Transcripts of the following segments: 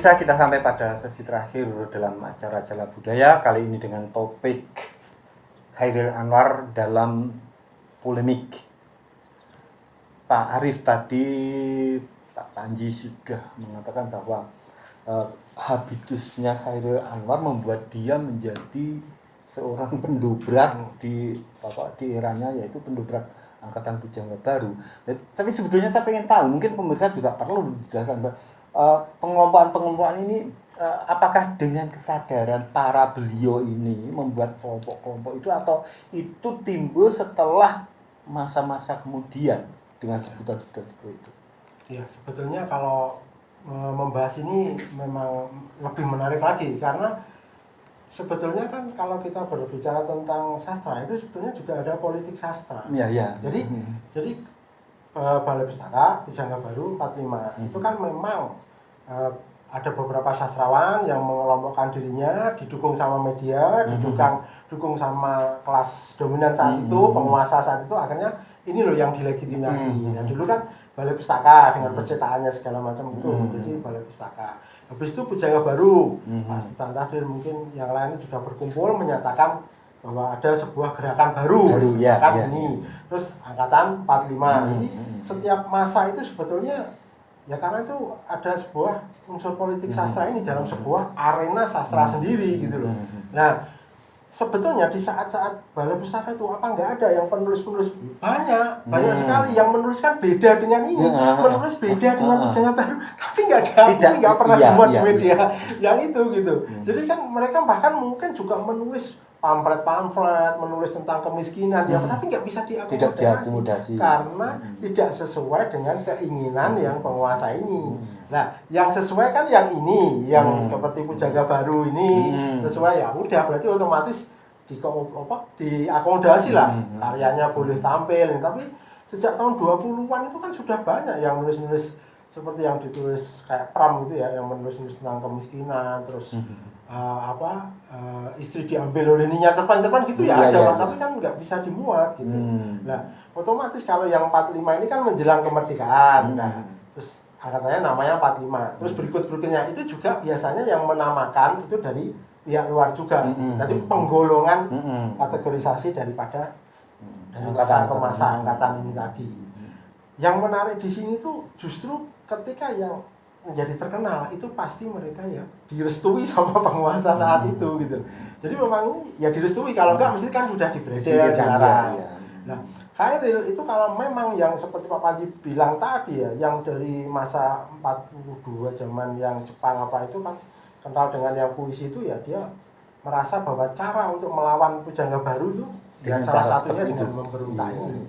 pemirsa, kita sampai pada sesi terakhir dalam acara Jala Budaya kali ini dengan topik Chairil Anwar dalam polemik. Pak Arif tadi, Pak Panji sudah mengatakan bahwa habitusnya Chairil Anwar membuat dia menjadi seorang pendobrak di eranya, yaitu pendobrak angkatan pujangga baru. Tapi sebetulnya saya ingin tahu, mungkin pemirsa juga perlu dijelaskan pengelompokan ini apakah dengan kesadaran para beliau ini membuat kelompok-kelompok itu, atau itu timbul setelah masa-masa kemudian dengan sebutan-sebutan seperti itu? Ya, sebetulnya kalau membahas ini memang lebih menarik lagi, karena sebetulnya kan kalau kita berbicara tentang sastra itu sebetulnya juga ada politik sastra. Ya. Jadi Balai Pustaka Pujangga Baru 45 itu kan memang ada beberapa sastrawan yang mengelompokkan dirinya, didukung sama media, didukung sama kelas dominan saat itu, penguasa saat itu, akhirnya ini loh yang dilegitimasi. Nah, dulu kan Balai Pustaka dengan percetakannya segala macam itu, jadi Balai Pustaka. Habis itu Pujangga Baru, Pak Sultan Tahdir, mungkin yang lainnya juga berkumpul menyatakan bahwa ada sebuah gerakan baru ini. Terus angkatan 45. Jadi setiap masa itu sebetulnya ya karena itu ada sebuah unsur politik sastra ini dalam sebuah arena sastra sendiri gitu loh. Nah, sebetulnya di saat-saat Balai Pustaka itu apa nggak ada yang penulis-penulis banyak sekali yang menuliskan beda dengan ini, menulis beda dengan Pujangga Baru, tapi nggak pernah dimuat di media yang itu gitu. Jadi kan mereka bahkan mungkin juga menulis pamflet, menulis tentang kemiskinan, tapi nggak bisa diakomodasi karena tidak sesuai dengan keinginan yang penguasa ini. Nah, yang sesuai kan yang ini, yang seperti Pujangga Baru ini sesuai, ya udah berarti otomatis diakomodasi lah, karyanya boleh tampil. Tapi sejak tahun 20-an itu kan sudah banyak yang nulis-nulis seperti yang ditulis kayak Pram gitu ya, yang menulis-nulis tentang kemiskinan, terus istri diambil oleh ninya, cerpen-cerpen gitu ada. Tapi kan nggak bisa dimuat gitu. Nah, otomatis kalau yang 45 ini kan menjelang kemerdekaan. Nah, terus angkatannya namanya 45. Terus berikutnya itu juga biasanya yang menamakan itu dari pihak luar juga. Jadi penggolongan kategorisasi daripada dari masa ke masa angkatan ini tadi. Yang menarik di sini tuh justru ketika yang menjadi terkenal itu pasti mereka ya direstui sama penguasa saat itu gitu. Jadi memang ini ya direstui, kalau enggak mesti kan sudah dibredel, dilarang. Nah, Chairil itu kalau memang yang seperti Pak Panji bilang tadi ya, yang dari masa 42 zaman yang Jepang apa itu kan kental dengan yang puisi itu, ya dia merasa bahwa cara untuk melawan Pujangga Baru itu ya salah satunya dengan memberontak ini.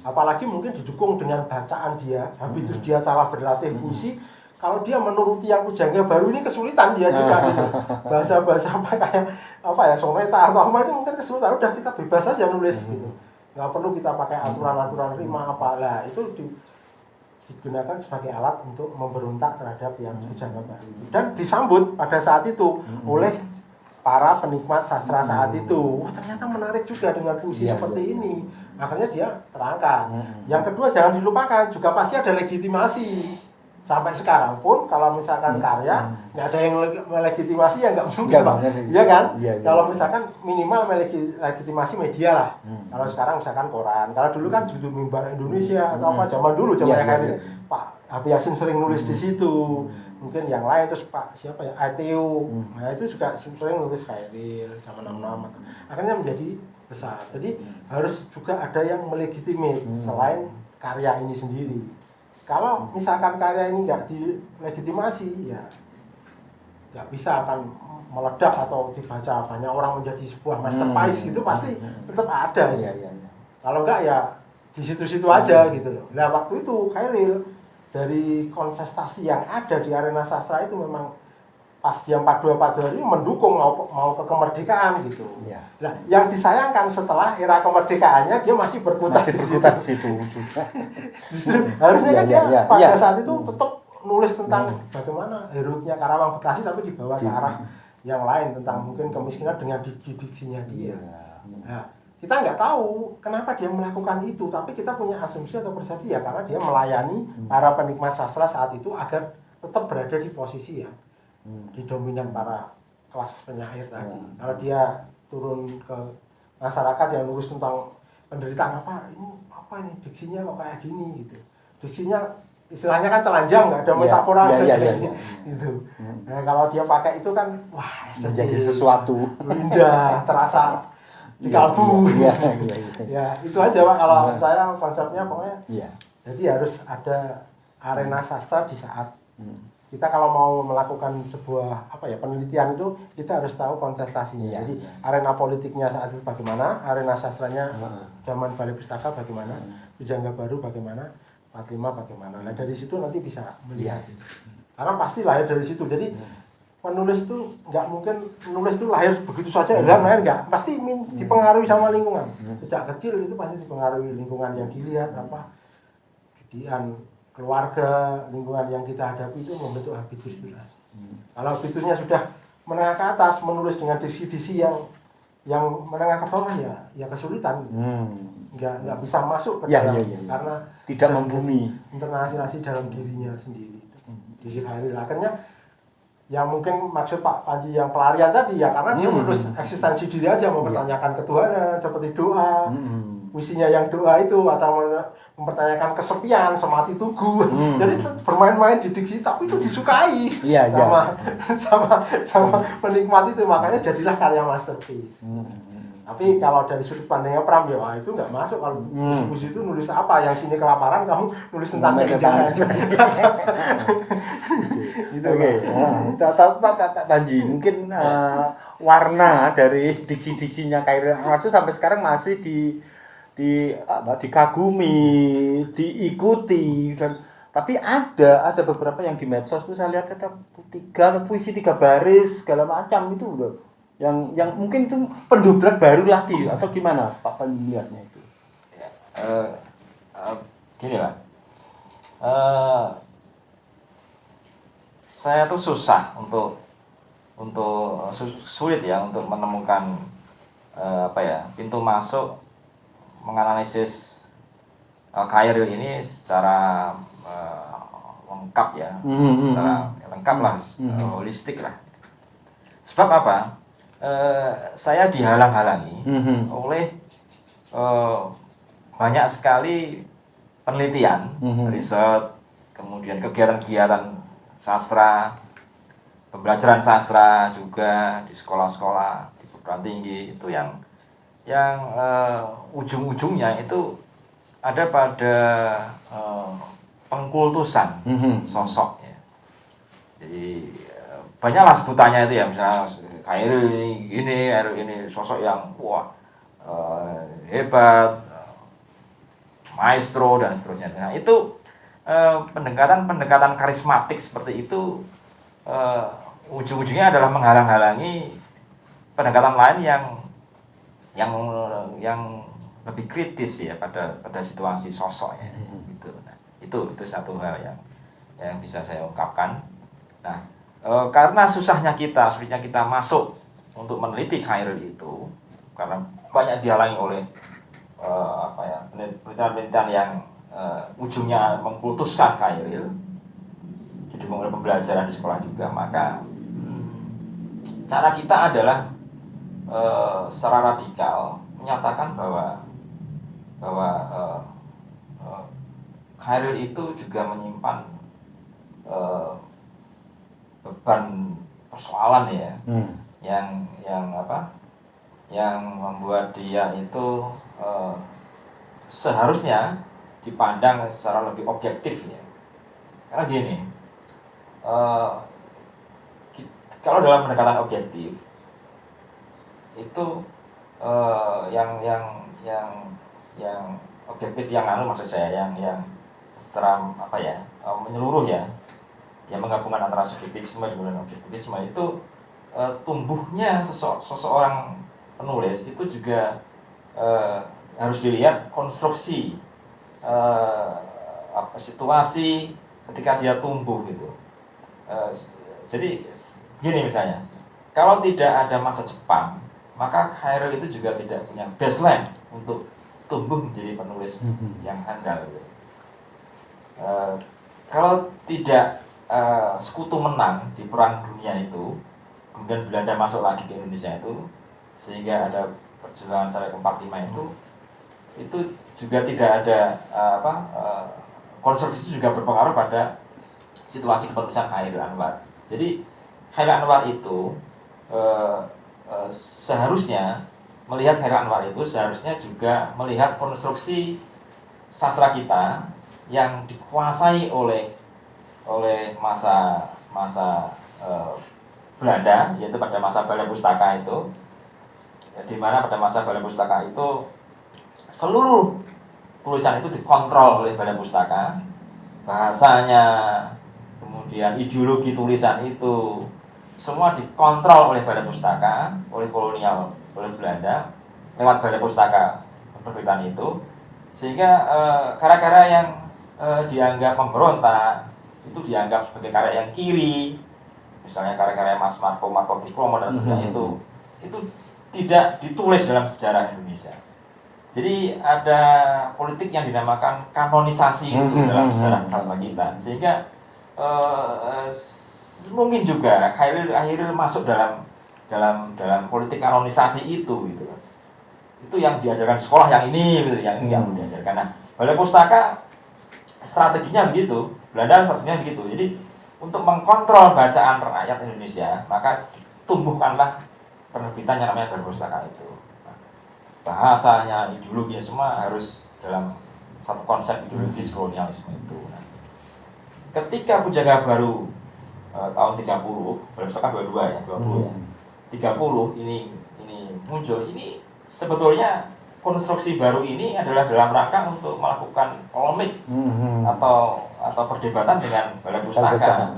Apalagi mungkin didukung dengan bacaan dia, habitus dia cara berlatih puisi. Kalau dia menuruti yang Pujangga Baru ini kesulitan dia juga gitu. Bahasa-bahasa apa kayak soneta atau apa itu mungkin kesulitan. Udah kita bebas aja nulis gitu. Nggak perlu kita pakai aturan-aturan rima apa lah. Itu digunakan sebagai alat untuk memberontak terhadap yang Pujangga Baru itu. Dan disambut pada saat itu oleh para penikmat sastra saat itu. Wah, ternyata menarik juga dengan puisi seperti ini. Akhirnya dia terangkat. Yang kedua, jangan dilupakan juga pasti ada legitimasi. Sampai sekarang pun kalau misalkan karya nggak ada yang melegitimasi, ya nggak mungkin Pak, iya kan? Kalau misalkan minimal legitimasi media lah. Kalau sekarang misalkan koran, kalau dulu kan judul Mimbar Indonesia atau apa zaman dulu kayak Pak Habib Yasin sering nulis di situ. Mungkin yang lain terus Pak siapa ya, ITU, nah itu juga sering nulis Chairil zaman 66. Akhirnya menjadi besar. Jadi harus juga ada yang melegitimate selain karya ini sendiri. Kalau misalkan karya ini nggak dilegitimasi, ya nggak bisa akan meledak atau dibaca banyak orang menjadi sebuah masterpiece gitu, pasti tetap ada. Kalau nggak ya di situ-situ aja gitu loh. Nah, waktu itu Chairil dari kontestasi yang ada di arena sastra itu memang pas yang 42 ini mendukung mau ke kemerdekaan gitu. Nah, yang disayangkan setelah era kemerdekaannya dia masih berkutat di situ. Justru harusnya kan dia pada saat itu tetap nulis tentang bagaimana heroiknya Karawang Bekasi, tapi dibawa ke arah yang lain tentang mungkin kemiskinan dengan diksinya dia. Nah, kita nggak tahu kenapa dia melakukan itu, tapi kita punya asumsi atau persepsi ya karena dia melayani para penikmat sastra saat itu agar tetap berada di posisi yang didominan para kelas penyair tadi. Kalau dia turun ke masyarakat yang nulis tentang penderitaan apa ini diksinya kok kayak gini gitu. Diksinya istilahnya kan telanjang, nggak ada metafora gitu. Nah, kalau dia pakai itu kan wah menjadi sesuatu indah, terasa di kalbu. Ya itu aja Pak kalau saya konsepnya pokoknya. Jadi harus ada arena sastra di saat kita kalau mau melakukan sebuah penelitian itu kita harus tahu kontestasinya. Jadi arena politiknya saat itu bagaimana, arena sastranya zaman Balai Pustaka bagaimana, Pujangga Baru bagaimana, 45 bagaimana. Nah dari situ nanti bisa melihat. Karena pasti lahir dari situ. Jadi penulis itu nggak mungkin menulis itu lahir begitu saja, lahir nggak, pasti dipengaruhi sama lingkungan. Sejak kecil itu pasti dipengaruhi lingkungan yang dilihat didikan, keluarga, lingkungan yang kita hadapi itu membentuk habitus itu. Kalau habitusnya sudah menengah ke atas, menulis dengan diksi-diksi yang menengah ke bawah ya kesulitan. Nggak bisa masuk ke dalam karena tidak membumi internalisasi dalam dirinya sendiri. Diri Khairil akhirnya yang mungkin maksud Pak Panji yang pelarian tadi ya karena dia menulis eksistensi diri aja, mempertanyakan ketuhanan seperti doa. Puisinya yang doa itu atau mempertanyakan kesepian, semati tugu. Jadi bermain-main di diksi tapi itu disukai sama penikmat itu, makanya jadilah karya masterpiece. Tapi kalau dari sudut pandangnya Pram ya itu nggak masuk. Kalau puisi itu nulis apa, yang sini kelaparan kamu nulis tentang keindahan. Oke. Tahu Pak Panji mungkin warna dari diksi-diksinya Khairil Anwar itu sampai sekarang masih dikagumi, diikuti tapi ada beberapa yang di medsos tuh saya lihat kata puisi 3 baris segala macam itu loh. Yang mungkin itu pendobrak baru lagi atau gimana Pak Panji melihatnya itu? Gini Pak. Saya tuh susah untuk sulit ya untuk menemukan pintu masuk menganalisis Khairil ini secara lengkap ya, secara lengkap lah, holistik lah. Sebab apa? Saya dihalang-halangi oleh banyak sekali penelitian, riset, kemudian kegiatan-kegiatan sastra, pembelajaran sastra juga di sekolah-sekolah, di perguruan tinggi itu yang ujung-ujungnya itu ada pada pengkultusan sosok ya. Jadi banyaklah sebutannya itu ya, misalnya Khairil ini sosok yang hebat, maestro dan seterusnya. Nah itu pendekatan karismatik seperti itu ujung-ujungnya adalah menghalang-halangi pendekatan lain yang lebih kritis ya pada situasi sosok ya gitu. Nah, itu satu hal yang bisa saya ungkapkan. Nah, karena sulitnya kita masuk untuk meneliti Khairil itu karena banyak dihalangi oleh penelitian-penelitian yang ujungnya mengkultuskan Khairil, didukung oleh pembelajaran di sekolah juga, maka cara kita adalah secara radikal menyatakan bahwa Khairil itu juga menyimpan beban persoalan ya, yang membuat dia itu seharusnya dipandang secara lebih objektif ya. Karena gini, kalau dalam pendekatan objektif itu yang objektif maksud saya yang secara menyeluruh ya, yang menggabungkan antara subjektivisme dan objektivisme itu tumbuhnya seseorang penulis itu juga harus dilihat konstruksi situasi ketika dia tumbuh gitu. Jadi gini misalnya, kalau tidak ada masa Jepang, maka Khairil itu juga tidak punya baseline untuk tumbuh menjadi penulis yang handal gitu. Kalau tidak sekutu menang di perang dunia itu, kemudian Belanda masuk lagi ke Indonesia itu, sehingga ada perjuangan sampai ke 45 itu juga tidak ada konstruksi itu juga berpengaruh pada situasi kepengurusan Khairil Anwar. Jadi Khairil Anwar itu seharusnya melihat Khairil Anwar itu seharusnya juga melihat konstruksi sastra kita yang dikuasai oleh masa Belanda, yaitu pada masa Balai Pustaka itu, di mana pada masa Balai Pustaka itu seluruh tulisan itu dikontrol oleh Balai Pustaka, bahasanya, kemudian ideologi tulisan itu semua dikontrol oleh Balai Pustaka, oleh kolonial, oleh Belanda lewat Balai Pustaka penerbitan itu, sehingga karya-karya yang dianggap memberontak itu dianggap sebagai karya yang kiri, misalnya karya-karya Mas Marco Diplomo dan sebagainya itu tidak ditulis dalam sejarah Indonesia. Jadi ada politik yang dinamakan kanonisasi itu dalam sejarah sastra kita, sehingga mungkin juga Khairil masuk dalam politik kanonisasi itu gitu. Itu yang diajarkan sekolah yang ini gitu, yang diajarkan. Nah, Balai Pustaka strateginya begitu, Belanda strateginya begitu. Jadi untuk mengkontrol bacaan rakyat Indonesia, maka tumbuhkanlah penerbitan yang namanya Balai Pustaka itu. Nah, bahasanya, ideologinya semua harus dalam satu konsep ideologis kolonialisme itu. Nah, ketika Pujangga Baru tahun 30, Balai Pustaka 22 ya, 20 ya. 30 ini muncul, ini sebetulnya konstruksi baru ini adalah dalam rangka untuk melakukan polemik atau perdebatan dengan Balai Pustaka.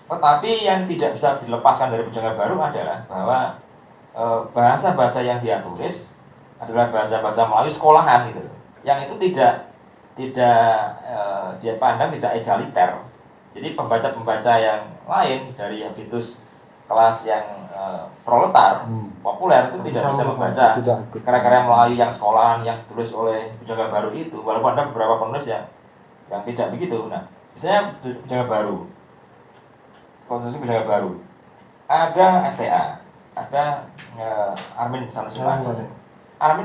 Tetapi yang tidak bisa dilepaskan dari Pujangga Baru adalah bahwa bahasa-bahasa yang dia tulis adalah bahasa-bahasa Melayu sekolahan gitu. Yang itu tidak dia pandang tidak egaliter. Jadi pembaca-pembaca yang lain dari habitus kelas yang proletar, populer itu tidak bisa membaca karya-karya Melayu yang sekolahan yang ditulis oleh Pujangga Baru itu, walaupun ada beberapa penulis yang tidak begitu. Nah, misalnya Pujangga Baru, konstruksi Pujangga Baru, ada STA, ada Armin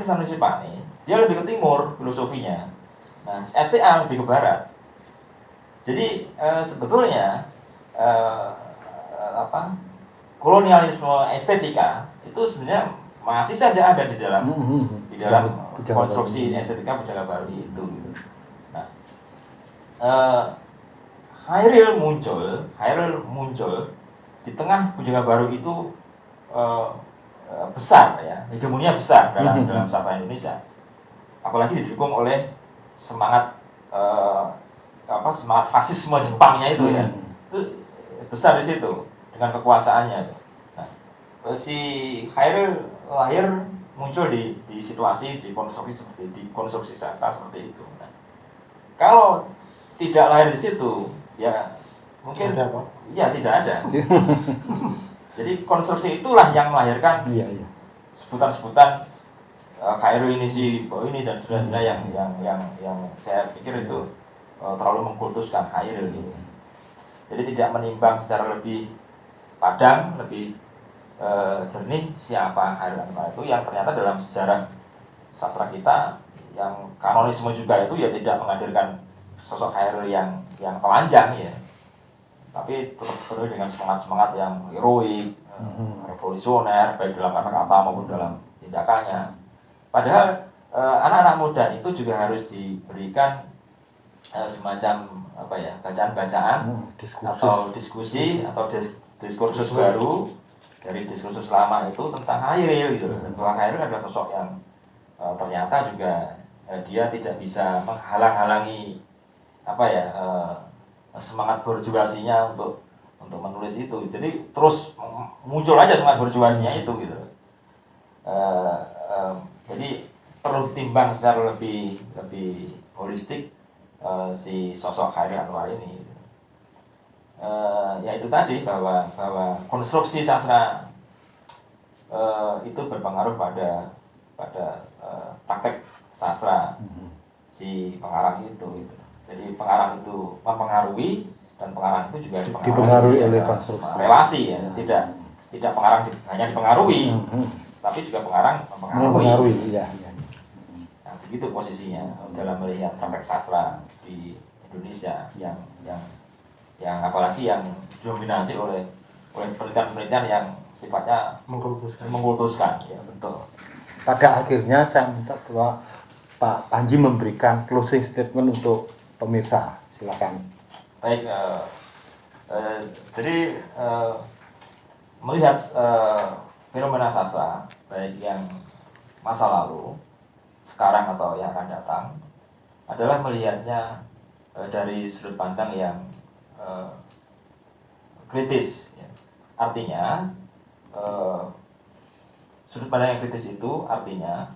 Sanusipani, dia lebih ke timur filosofinya. Nah, STA lebih ke barat. Jadi sebetulnya kolonialisme estetika itu sebenarnya masih saja ada di dalam konstruksi estetika Pujangga Baru itu. Nah, Khairil muncul di tengah Pujangga Baru itu besar ya, hegemoninya besar dalam sastra Indonesia, apalagi didukung oleh semangat fasisme Jepangnya itu ya, itu besar di situ dengan kekuasaannya. Nah, si Khairil lahir muncul di situasi di konstruksi sastra seperti itu. Nah, kalau tidak lahir di situ, ya mungkin ada apa? Ya tidak ada. Jadi konstruksi itulah yang melahirkan sebutan-sebutan Khairil ini dan sebagainya yang saya pikir itu terlalu mengkultuskan Khairil gitu. Jadi tidak menimbang secara lebih padang, lebih jernih siapa Khairil Anwar itu, yang ternyata dalam sejarah sastra kita yang kanonisme juga itu ya tidak menghadirkan sosok Khairil yang telanjang ya, tapi tetap penuh dengan semangat yang heroik, revolusioner baik dalam kata-kata maupun dalam tindakannya. Padahal anak-anak muda itu juga harus diberikan semacam bacaan-bacaan atau diskusi atau diskursus baru dari diskursus lama itu tentang Khairil gitu. Bahwa Khairil adalah sosok yang ternyata juga dia tidak bisa menghalang-halangi semangat berjuasinya untuk menulis itu. Jadi terus muncul aja semangat berjuasinya itu gitu. Jadi perlu timbang secara lebih holistik si sosok Khairil Anwar ini. Ya itu tadi bahwa konstruksi sastra itu berpengaruh pada praktek sastra si pengarang itu gitu. Jadi pengarang itu mempengaruhi dan pengarang itu juga Dipengaruhi oleh konstruksi. relasi ya, tidak pengarang hanya dipengaruhi, tapi juga pengarang mempengaruhi. Iya. Nah, begitu posisinya dalam melihat praktek sastra di Indonesia yang apalagi yang didominasi oleh penelitian-penelitian yang sifatnya mengkultuskan. Ya, betul. Pada akhirnya saya minta bahwa Pak Panji memberikan closing statement untuk pemirsa. Silakan. Baik, jadi melihat fenomena sastra baik yang masa lalu, sekarang atau yang akan datang adalah melihatnya dari sudut pandang yang kritis. Ya. Artinya sudut pandang yang kritis itu artinya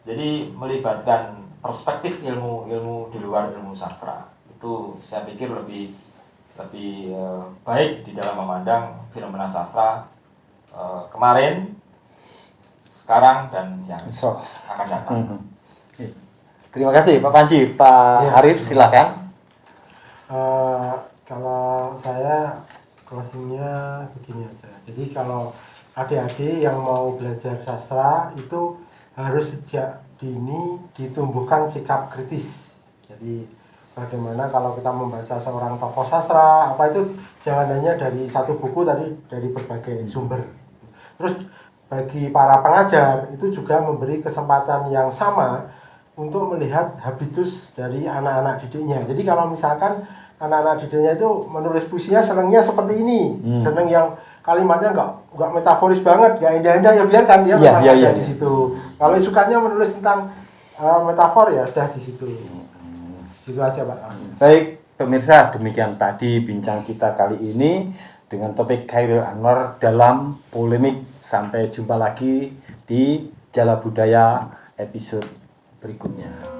jadi melibatkan perspektif ilmu di luar ilmu sastra. Itu saya pikir lebih baik di dalam memandang fenomena sastra kemarin, sekarang dan yang akan datang. Terima kasih Pak Panji. Pak Ya. Arif silakan. Kalau saya closingnya begini aja. Jadi kalau adik-adik yang mau belajar sastra itu harus sejak dini ditumbuhkan sikap kritis. Jadi bagaimana kalau kita membaca seorang tokoh sastra, apa itu jangan hanya dari satu buku tadi, dari berbagai sumber. Terus bagi para pengajar itu juga memberi kesempatan yang sama untuk melihat habitus dari anak-anak didiknya. Jadi kalau misalkan anak-anak didiknya itu menulis puisinya senangnya seperti ini, senang yang kalimatnya nggak metaforis banget, nggak indah-indah, ya biarkan dia memang ada di situ. Kalau sukanya menulis tentang metafor ya sudah di situ. Gitu aja Pak. Baik pemirsa, demikian tadi bincang kita kali ini dengan topik Chairil Anwar dalam polemik. Sampai jumpa lagi di Jala Budaya episode berikutnya.